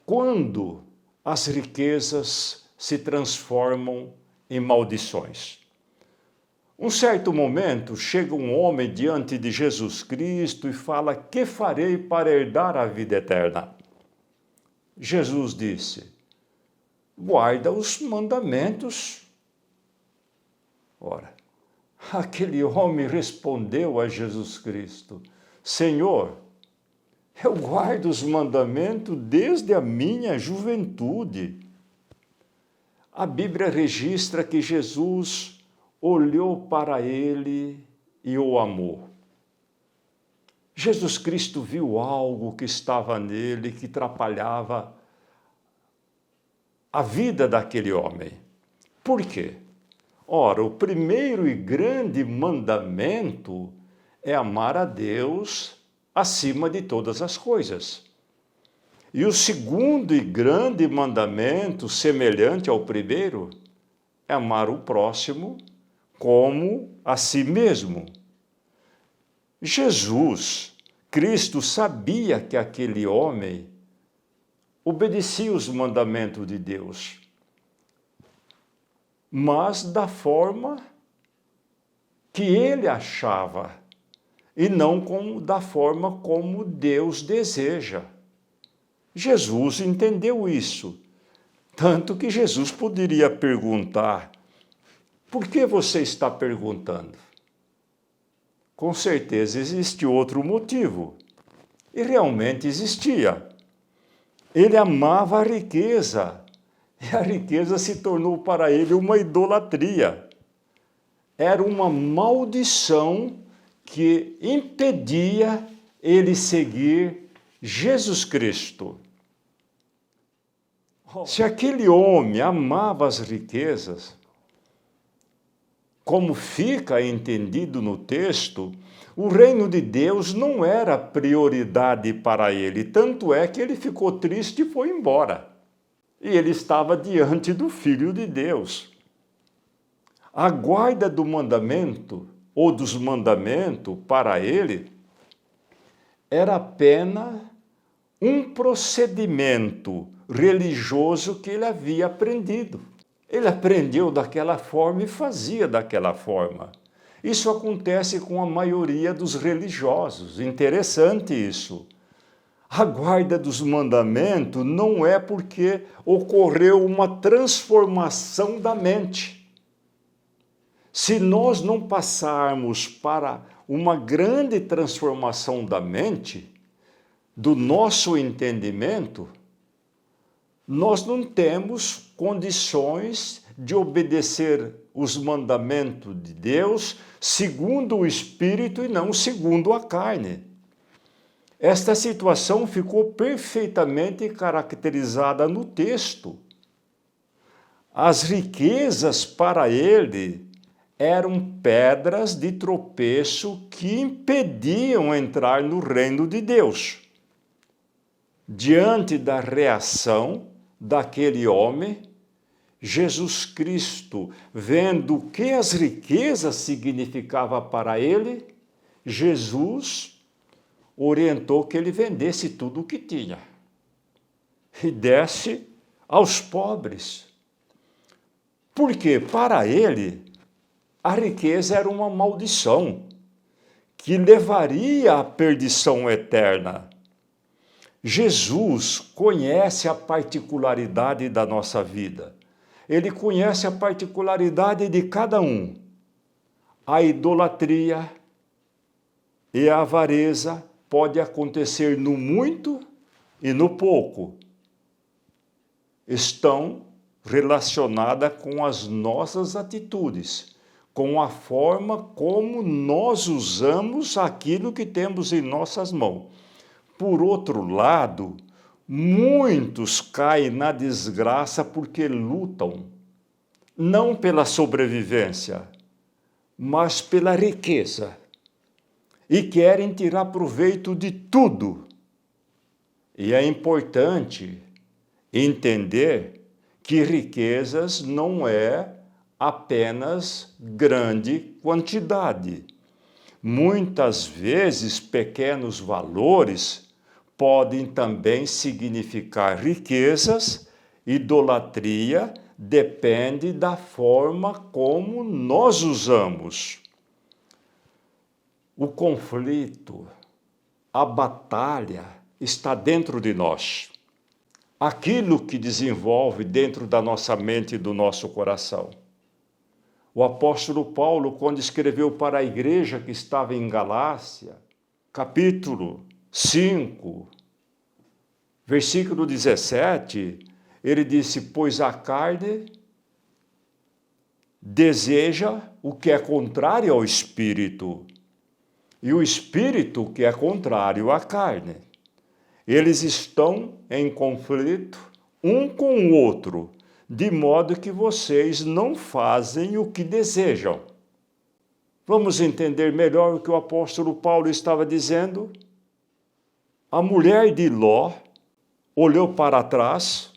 quando as riquezas se transformam em maldições. Um certo momento, chega um homem diante de Jesus Cristo e fala: "Que farei para herdar a vida eterna?" Jesus disse: "Guarda os mandamentos." Ora, aquele homem respondeu a Jesus Cristo: "Senhor, eu guardo os mandamentos desde a minha juventude." A Bíblia registra que Jesus olhou para ele e o amou. Jesus Cristo viu algo que estava nele que atrapalhava a vida daquele homem. Por quê? Ora, o primeiro e grande mandamento é amar a Deus acima de todas as coisas. E o segundo e grande mandamento, semelhante ao primeiro, é amar o próximo como a si mesmo. Jesus Cristo sabia que aquele homem obedecia os mandamentos de Deus, mas da forma que ele achava, e não da forma como Deus deseja. Jesus entendeu isso, tanto que Jesus poderia perguntar: "Por que você está perguntando?" Com certeza existe outro motivo, e realmente existia. Ele amava a riqueza, e a riqueza se tornou para ele uma idolatria. Era uma maldição que impedia ele seguir Jesus Cristo. Se aquele homem amava as riquezas, como fica entendido no texto, o reino de Deus não era prioridade para ele, tanto é que ele ficou triste e foi embora. E ele estava diante do Filho de Deus. A guarda do mandamento, ou dos mandamentos, para ele, era apenas um procedimento religioso que ele havia aprendido. Ele aprendeu daquela forma e fazia daquela forma. Isso acontece com a maioria dos religiosos. Interessante isso. A guarda dos mandamentos não é porque ocorreu uma transformação da mente. Se nós não passarmos para uma grande transformação da mente, do nosso entendimento, nós não temos condições de obedecer os mandamentos de Deus segundo o Espírito e não segundo a carne. Esta situação ficou perfeitamente caracterizada no texto. As riquezas para ele eram pedras de tropeço que impediam entrar no reino de Deus. Diante da reação daquele homem, Jesus Cristo, vendo o que as riquezas significavam para ele, Jesus orientou que ele vendesse tudo o que tinha e desse aos pobres. Porque para ele a riqueza era uma maldição que levaria à perdição eterna. Jesus conhece a particularidade da nossa vida. Ele conhece a particularidade de cada um. A idolatria e a avareza pode acontecer no muito e no pouco. Estão relacionadas com as nossas atitudes, com a forma como nós usamos aquilo que temos em nossas mãos. Por outro lado, muitos caem na desgraça porque lutam, não pela sobrevivência, mas pela riqueza, e querem tirar proveito de tudo. E é importante entender que riquezas não é apenas grande quantidade. Muitas vezes, pequenos valores podem também significar riquezas, idolatria, depende da forma como nós usamos. O conflito, a batalha está dentro de nós. Aquilo que desenvolve dentro da nossa mente e do nosso coração. O apóstolo Paulo, quando escreveu para a igreja que estava em Galácia, capítulo 5, versículo 17, ele disse: pois a carne deseja o que é contrário ao espírito, e o espírito que é contrário à carne. Eles estão em conflito um com o outro, de modo que vocês não fazem o que desejam. Vamos entender melhor o que o apóstolo Paulo estava dizendo? A mulher de Ló olhou para trás,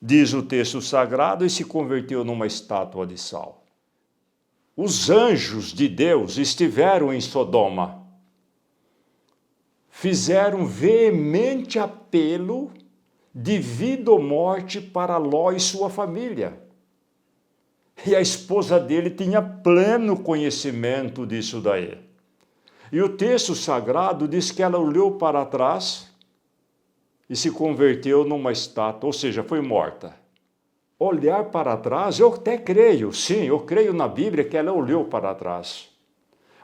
diz o texto sagrado, e se converteu numa estátua de sal. Os anjos de Deus estiveram em Sodoma. Fizeram veemente apelo de vida ou morte para Ló e sua família. E a esposa dele tinha pleno conhecimento disso daí. E o texto sagrado diz que ela olhou para trás e se converteu numa estátua, ou seja, foi morta. Olhar para trás, eu até creio, sim, eu creio na Bíblia que ela olhou para trás.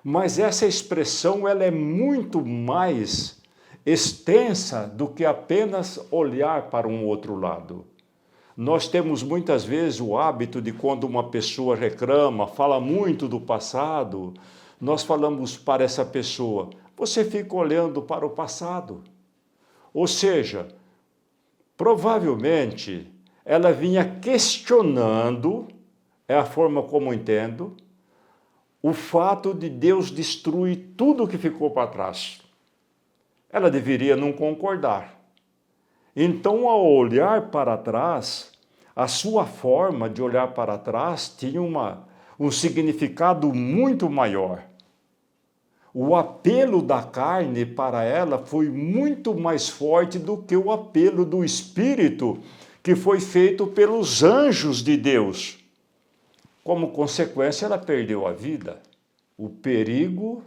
Mas essa expressão ela é muito mais extensa do que apenas olhar para um outro lado. Nós temos muitas vezes o hábito de quando uma pessoa reclama, fala muito do passado, nós falamos para essa pessoa: você fica olhando para o passado. Ou seja, provavelmente ela vinha questionando, é a forma como entendo, o fato de Deus destruir tudo que ficou para trás. Ela deveria não concordar. Então, ao olhar para trás, a sua forma de olhar para trás tinha um significado muito maior. O apelo da carne para ela foi muito mais forte do que o apelo do Espírito, que foi feito pelos anjos de Deus. Como consequência, ela perdeu a vida. O perigo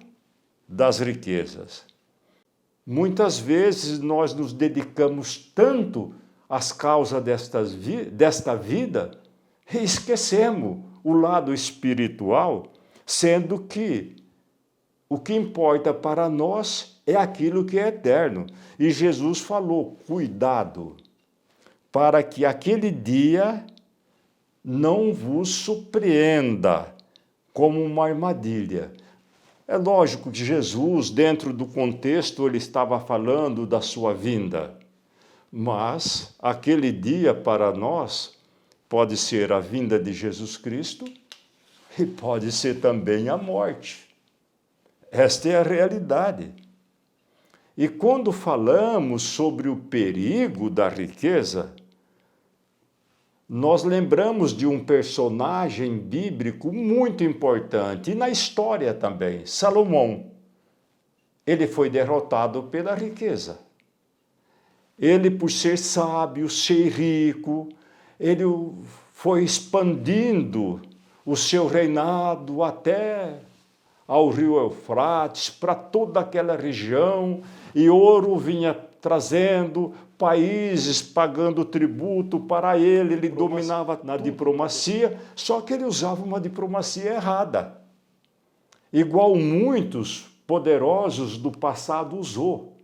das riquezas. Muitas vezes nós nos dedicamos tanto às causas desta vida e esquecemos o lado espiritual, sendo que o que importa para nós é aquilo que é eterno. E Jesus falou: cuidado, para que aquele dia não vos surpreenda como uma armadilha. É lógico que Jesus, dentro do contexto, ele estava falando da sua vinda. Mas aquele dia para nós pode ser a vinda de Jesus Cristo e pode ser também a morte. Esta é a realidade. E quando falamos sobre o perigo da riqueza, nós lembramos de um personagem bíblico muito importante, e na história também, Salomão. Ele foi derrotado pela riqueza. Ele, por ser sábio, ser rico, ele foi expandindo o seu reinado até ao rio Eufrates, para toda aquela região, e ouro vinha trazendo, países pagando tributo para ele, ele dominava na diplomacia, só que ele usava uma diplomacia errada, igual muitos poderosos do passado usou,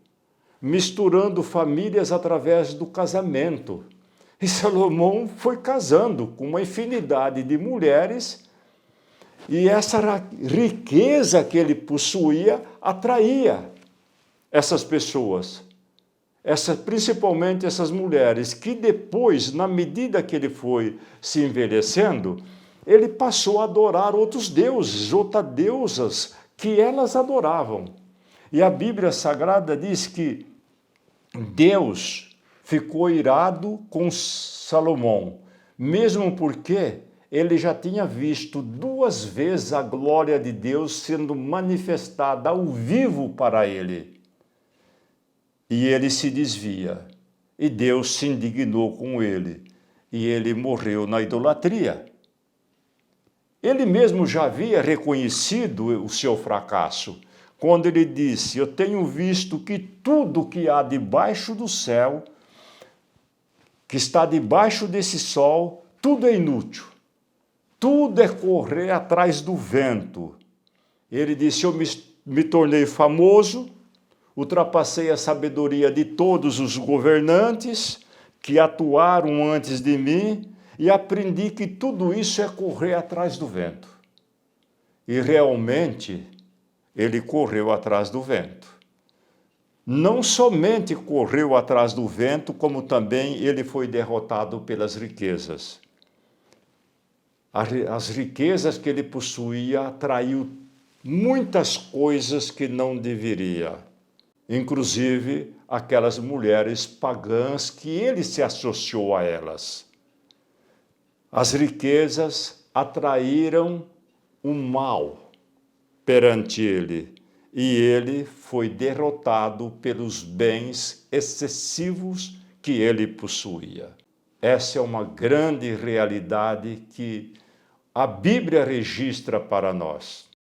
misturando famílias através do casamento. E Salomão foi casando com uma infinidade de mulheres, e essa riqueza que ele possuía atraía essas pessoas. Principalmente essas mulheres, que depois, na medida que ele foi se envelhecendo, ele passou a adorar outros deuses, outras deusas que elas adoravam. E a Bíblia Sagrada diz que Deus ficou irado com Salomão, mesmo porque ele já tinha visto 2 vezes a glória de Deus sendo manifestada ao vivo para ele. e ele se desvia. E Deus se indignou com ele, e ele morreu na idolatria. Ele mesmo já havia reconhecido o seu fracasso, quando ele disse: eu tenho visto que tudo que há debaixo do céu, que está debaixo desse sol, tudo é inútil. Tudo é correr atrás do vento. Ele disse: eu me tornei famoso, ultrapassei a sabedoria de todos os governantes que atuaram antes de mim e aprendi que tudo isso é correr atrás do vento. E realmente ele correu atrás do vento. Não somente correu atrás do vento, como também ele foi derrotado pelas riquezas. As riquezas que ele possuía atraiu muitas coisas que não deveria, inclusive aquelas mulheres pagãs que ele se associou a elas. As riquezas atraíram o mal perante ele, e ele foi derrotado pelos bens excessivos que ele possuía. Essa é uma grande realidade que a Bíblia registra para nós.